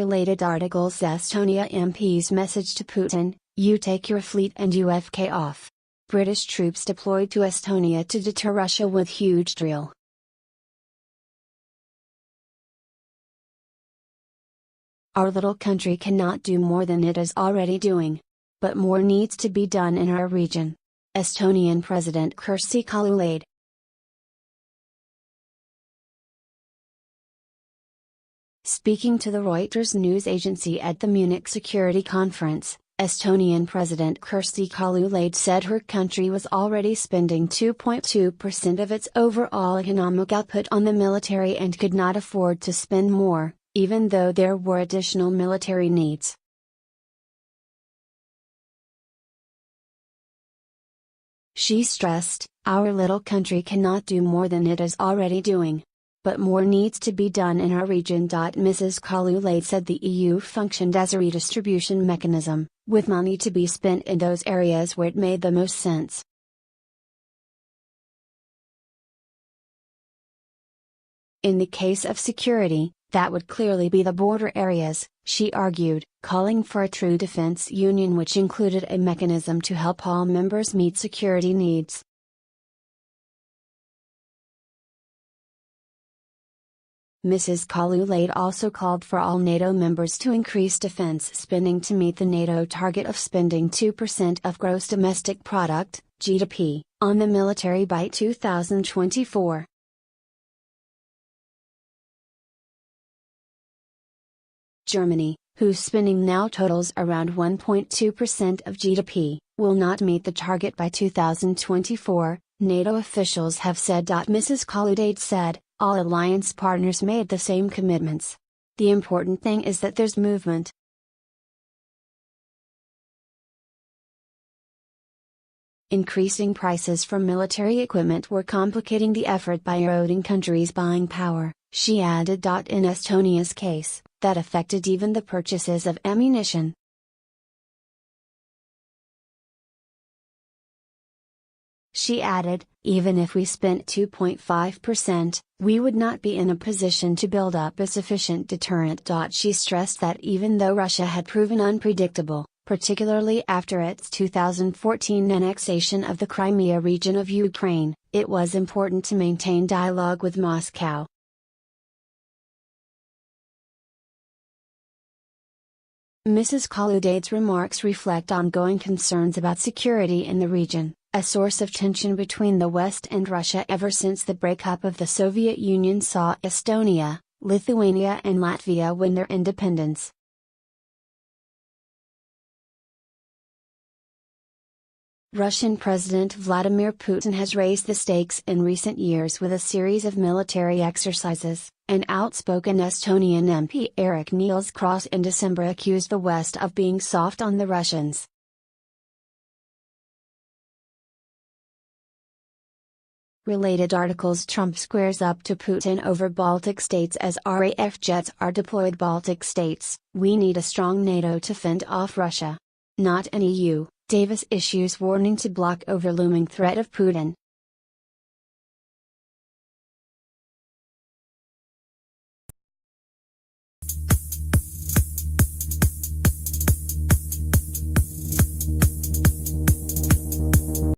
Related articles: Estonia MP's message to Putin: you take your fleet and UFK off. British troops deployed to Estonia to deter Russia with huge drill. Our little country cannot do more than it is already doing. But more needs to be done in our region. Estonian President Kersti Kaljulaid. Speaking to the Reuters news agency at the Munich Security Conference, Estonian President Kersti Kaljulaid said her country was already spending 2.2% of its overall economic output on the military and could not afford to spend more, even though there were additional military needs. She stressed, our little country cannot do more than it is already doing. But more needs to be done in our region. Mrs. Kaljulaid said the EU functioned as a redistribution mechanism, with money to be spent in those areas where it made the most sense. In the case of security, that would clearly be the border areas, she argued, calling for a true defense union which included a mechanism to help all members meet security needs. Mrs. Kaljulaid also called for all NATO members to increase defense spending to meet the NATO target of spending 2% of gross domestic product, GDP, on the military by 2024. Germany, whose spending now totals around 1.2% of GDP, will not meet the target by 2024, NATO officials have said. Mrs. Kaljulaid said, all alliance partners made the same commitments. The important thing is that there's movement. Increasing prices for military equipment were complicating the effort by eroding countries' buying power, she added. In Estonia's case, that affected even the purchases of ammunition. She added, even if we spent 2.5%, we would not be in a position to build up a sufficient deterrent. She stressed that even though Russia had proven unpredictable, particularly after its 2014 annexation of the Crimea region of Ukraine, it was important to maintain dialogue with Moscow. Mrs. Kaljulaid's remarks reflect ongoing concerns about security in the region, a source of tension between the West and Russia ever since the breakup of the Soviet Union saw Estonia, Lithuania and Latvia win their independence. Russian President Vladimir Putin has raised the stakes in recent years with a series of military exercises. An outspoken Estonian MP Eerik Niels Kross in December accused the West of being soft on the Russians. Related articles: Trump squares up to Putin over Baltic states as RAF jets are deployed. Baltic states, we need a strong NATO to fend off Russia. Not an EU. Davis issues warning to bloc over looming threat of Putin.